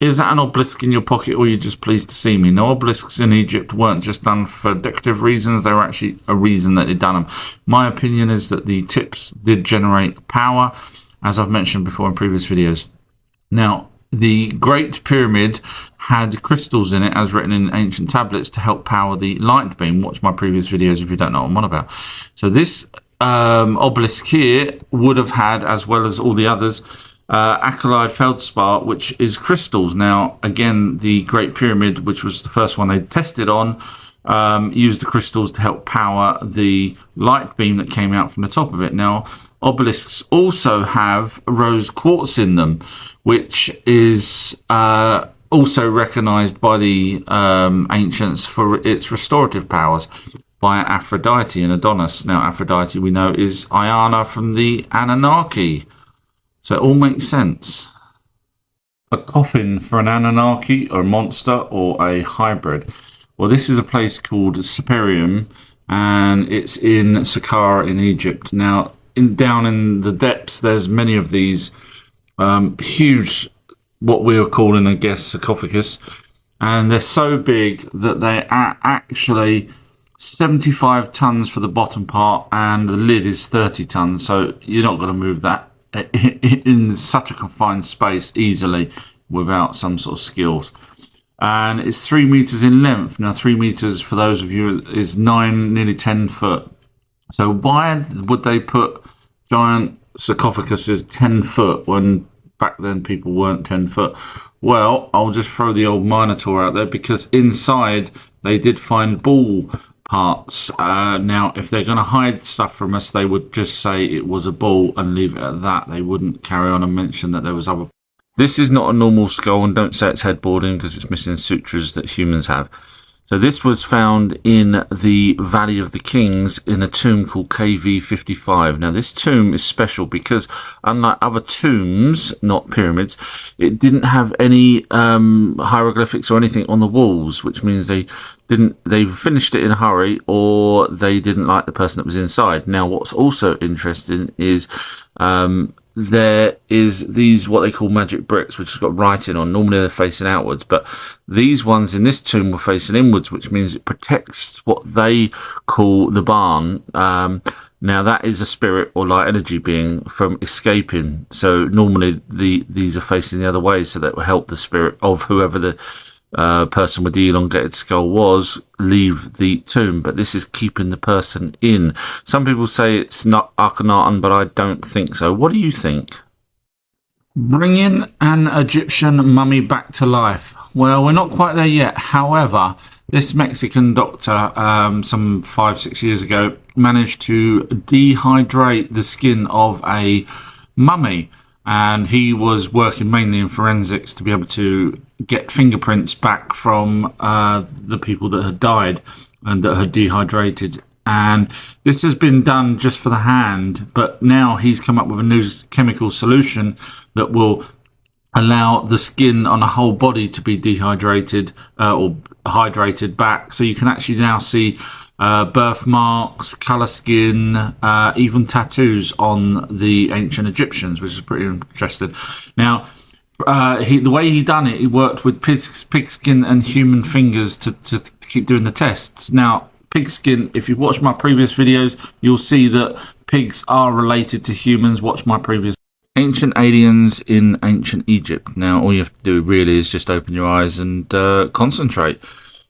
Is that an obelisk in your pocket, or are you just pleased to see me? No, obelisks in Egypt weren't just done for decorative reasons. They were actually a reason that they'd done them. My opinion is that the tips did generate power, as I've mentioned before in previous videos. Now, the Great Pyramid had crystals in it, as written in ancient tablets, to help power the light beam. Watch my previous videos if you don't know what I'm on about. So this obelisk here would have had, as well as all the others, accolade feldspar, which is crystals. Now, again, the Great Pyramid, which was the first one they tested on, used the crystals to help power the light beam that came out from the top of it. Now, obelisks also have rose quartz in them, which is also recognized by the ancients for its restorative powers by Aphrodite and Adonis. Now, Aphrodite, we know, is Iana from the Anunnaki. So it all makes sense. A coffin for an Anunnaki or a monster or a hybrid. Well, this is a place called Saparium, and it's in Saqqara in Egypt. Now, down in the depths, there's many of these huge, what we are calling, I guess, sarcophagus. And they're so big that they are actually 75 tons for the bottom part, and the lid is 30 tons. So you're not going to move that in such a confined space easily without some sort of skills. And it's 3 meters in length. Now, 3 meters, for those of you, is nearly 10 foot. So why would they put giant sarcophaguses 10 foot when back then people weren't 10 foot? Well, I'll just throw the old Minotaur out there, because inside they did find bull parts. Now, if they're going to hide stuff from us, they would just say it was a bull and leave it at that. They wouldn't carry on and mention that there was other. This is not a normal skull, and don't say it's headboarding, because it's missing sutures that humans have. So this was found in the Valley of the Kings in a tomb called KV55. Now, this tomb is special because, unlike other tombs, not pyramids, it didn't have any hieroglyphics or anything on the walls, which means they finished it in a hurry, or they didn't like the person that was inside. Now, what's also interesting is there is these, what they call magic bricks, which has got writing on. Normally they're facing outwards, but these ones in this tomb were facing inwards, which means it protects what they call the barn. Now, that is a spirit or light energy being from escaping. So normally these are facing the other way, so that will help the spirit of whoever the person with the elongated skull was leave the tomb. But this is keeping the person in. Some people say it's not Akhenaten, but I don't think so. What do you think? Bringing an Egyptian mummy back to life. Well, we're not quite there yet. However, this Mexican doctor, some 5-6 years ago, managed to dehydrate the skin of a mummy. And he was working mainly in forensics to be able to get fingerprints back from the people that had died and that had dehydrated. And this has been done just for the hand, but now he's come up with a new chemical solution that will allow the skin on a whole body to be dehydrated or hydrated back. So you can actually now see birthmarks, colour skin, even tattoos on the ancient Egyptians, which is pretty interesting. Now, the way he done it, he worked with pig skin and human fingers to keep doing the tests. Now, pig skin, if you've watched my previous videos, you'll see that pigs are related to humans. Watch my previous ancient aliens in ancient Egypt. Now, all you have to do really is just open your eyes and concentrate.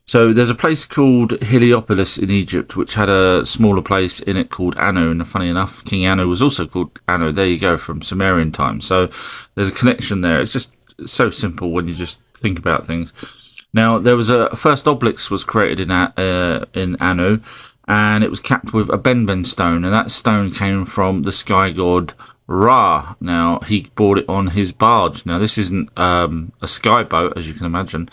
So there's a place called Heliopolis in Egypt, which had a smaller place in it called Anu. And funny enough, King Anu was also called Anu. There you go, from Sumerian times. So there's a connection there. It's just so simple when you just think about things. Now, there was a first obelisk was created in Anu, and it was capped with a Benben stone. And that stone came from the sky god Ra. Now, he brought it on his barge. Now, this isn't a sky boat, as you can imagine.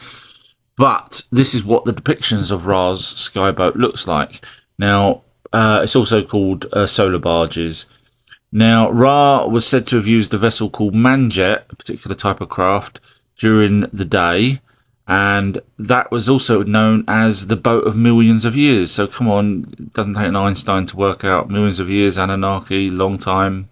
But this is what the depictions of Ra's skyboat looks like. Now, it's also called solar barges. Now, Ra was said to have used a vessel called Manjet, a particular type of craft, during the day. And that was also known as the boat of millions of years. So come on, it doesn't take an Einstein to work out millions of years, Anunnaki, long time.